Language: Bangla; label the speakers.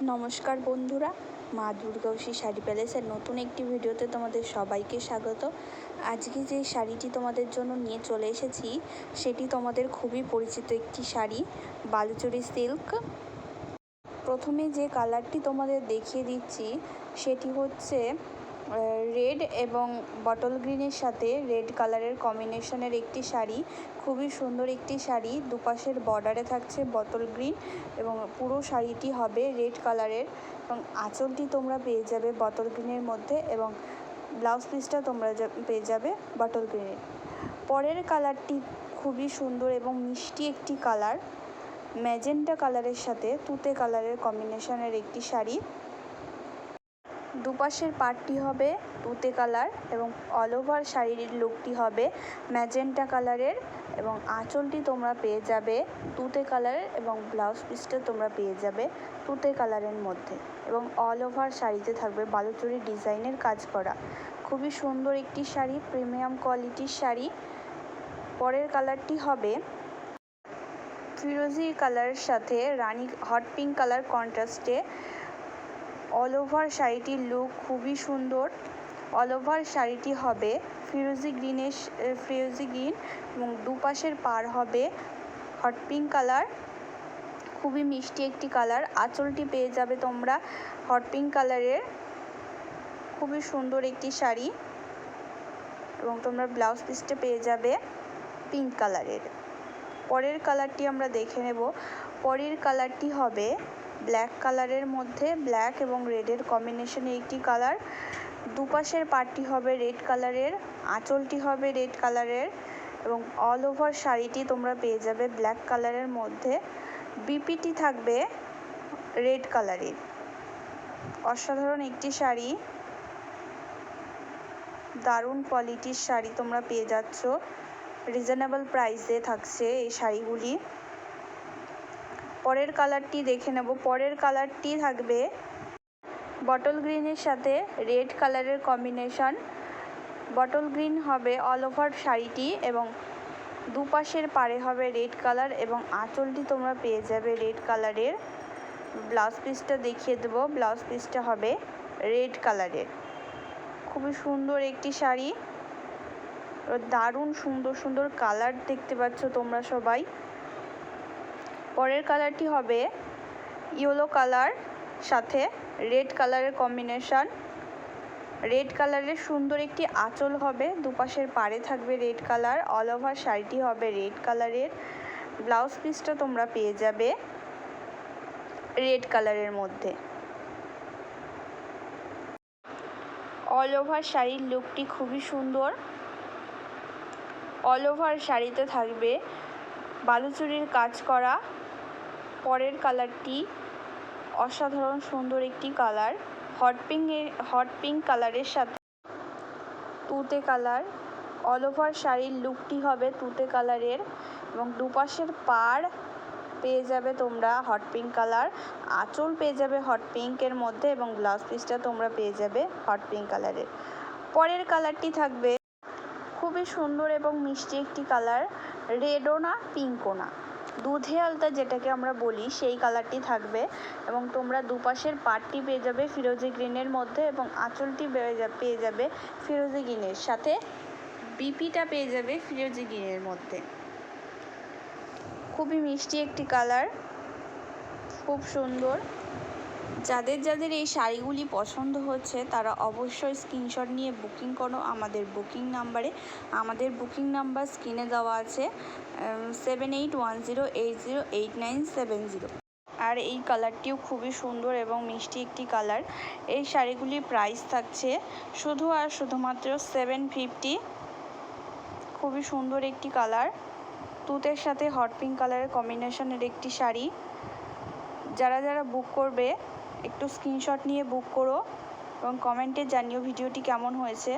Speaker 1: নমস্কার বন্ধুরা, মা দুর্গাবশী শাড়ি প্যালেসের নতুন একটি ভিডিওতে তোমাদের সবাইকে স্বাগত। আজকে যে শাড়িটি তোমাদের জন্য নিয়ে চলে এসেছি সেটি তোমাদের খুবই পরিচিত একটি শাড়ি, বালুচরী সিল্ক। প্রথমে যে কালারটি তোমাদের দেখিয়ে দিচ্ছি সেটি হচ্ছে রেড এবং বটল গ্রিনের সাথে রেড কালারের কম্বিনেশনের একটি শাড়ি। খুবই সুন্দর একটি শাড়ি, দুপাশের বর্ডারে থাকছে বটল গ্রিন এবং পুরো শাড়িটি হবে রেড কালারের এবং আঁচলটি তোমরা পেয়ে যাবে বটল গ্রিনের মধ্যে এবং ব্লাউজ পিসটা তোমরা পেয়ে যাবে বটল গ্রিনের। পরের কালারটি খুবই সুন্দর এবং মিষ্টি একটি কালার, ম্যাজেন্টা কালারের সাথে তুতে কালারের কম্বিনেশনের একটি শাড়ি। দুপাশের পাটটি হবে তুতে কালার এবং অল ওভার শাড়ির লুকটি হবে ম্যাজেন্টা কালারের এবং আঁচলটি তোমরা পেয়ে যাবে তুতে কালারের এবং ব্লাউজ পিসটা তোমরা পেয়ে যাবে তুতে কালারের মধ্যে এবং অল ওভার শাড়িতে থাকবে বালুচরী ডিজাইনের কাজ করা। খুবই সুন্দর একটি শাড়ি, প্রিমিয়াম কোয়ালিটির শাড়ি। পরের কালারটি হবে ফিরোজি কালারের সাথে রানি হট পিঙ্ক কালার কন্ট্রাস্টে। অল ওভার শাড়িটির লুক খুবই সুন্দর। অল ওভার শাড়িটি হবে ফিরোজি গ্রিন এবং দুপাশের পার হবে হট পিঙ্ক কালার, খুবই মিষ্টি একটি কালার। আঁচলটি পেয়ে যাবে তোমরা হট পিঙ্ক কালারের, খুবই সুন্দর একটি শাড়ি এবং তোমরা ব্লাউজ পিসটা পেয়ে যাবে পিঙ্ক কালারের। পরের কালারটি আমরা দেখে নেব। পরের কালারটি হবে ব্ল্যাক কালারের মধ্যে, ব্ল্যাক এবং রেডের কম্বিনেশনে একটি কালার। দুপাশের পাটটি হবে রেড কালারের, আঁচলটি হবে রেড কালারের এবং অল ওভার শাড়িটি তোমরা পেয়ে যাবে ব্ল্যাক কালারের মধ্যে। বিপিটি থাকবে রেড কালারের। অসাধারণ একটি শাড়ি, দারুণ কোয়ালিটির শাড়ি তোমরা পেয়ে যাচ্ছ। রিজনেবল প্রাইসে থাকছে এই শাড়িগুলি। পরের কালারটি দেখে নেব। পরের কালারটি থাকবে বটল গ্রিনের সাথে রেড কালারের কম্বিনেশন। বটল গ্রিন হবে অল ওভার শাড়িটি এবং দুপাশের পাড়ে হবে রেড কালার এবং আঁচলটি তোমরা পেয়ে যাবে রেড কালারের। ব্লাউজ পিসটা দেখিয়ে দেবো, ব্লাউজ পিসটা হবে রেড কালারের। খুবই সুন্দর একটি শাড়ি, দারুণ সুন্দর সুন্দর কালার দেখতে পাচ্ছ তোমরা সবাই। পরের কালারটি হবে ইয়েলো কালার সাথে রেড কালারের কম্বিনেশন। রেড কালারের সুন্দর একটি আঁচল হবে, দুপাশের পাড়ে থাকবে রেড কালার। অল ওভার শাড়িটি হবে রেড কালারের। ব্লাউজ পিসটা তোমরা পেয়ে যাবে রেড কালারের মধ্যে। অল ওভার শাড়ির লুকটি খুবই সুন্দর। অল ওভার শাড়িতে থাকবে বালুচরীর কাজ করা। পরের কালারটি অসাধারণ সুন্দর একটি কালার, হট পিঙ্ক কালারের সাথে তুতে কালার। অল ওভার শাড়ির লুকটি হবে তুতে কালারের এবং দুপাশের পাড় পেয়ে যাবে তোমরা হট পিঙ্ক কালার, আঁচল পেয়ে যাবে হট পিঙ্কের মধ্যে এবং ব্লাউজ পিসটা তোমরা পেয়ে যাবে হট পিঙ্ক কালারের। পরের কালারটি থাকবে খুবই সুন্দর এবং মিষ্টি একটি কালার, রেডও না পিঙ্কও না, দুধে আলতা যেটাকে আমরা বলি সেই কালারটি থাকবে এবং তোমরা দুপাশের পাটটি পেয়ে যাবে ফিরোজি গ্রিনের মধ্যে এবং আঁচলটি পেয়ে যাবে ফিরোজি গ্রিনের সাথে বিপিটা পেয়ে যাবে ফিরোজি গ্রিনের মধ্যে। খুবই মিষ্টি একটি কালার, খুব সুন্দর। যাদের যাদের এই শাড়িগুলি পছন্দ হচ্ছে তারা অবশ্যই স্ক্রিনশট নিয়ে বুকিং করো আমাদের বুকিং নাম্বারে। আমাদের বুকিং নাম্বার স্ক্রিনে দেওয়া আছে 7810808970। আর এই কালারটিও খুবই সুন্দর এবং মিষ্টি একটি কালার। এই শাড়িগুলির প্রাইস থাকছে শুধু আর শুধুমাত্র 750। খুবই সুন্দর একটি কালার, তুতের সাথে হট পিঙ্ক কালারের কম্বিনেশনের একটি শাড়ি। যারা যারা বুক করবে একটু স্ক্রিনশট নিয়ে বুক করো এবং কমেন্টে জানিও ভিডিওটি কেমন হয়েছে।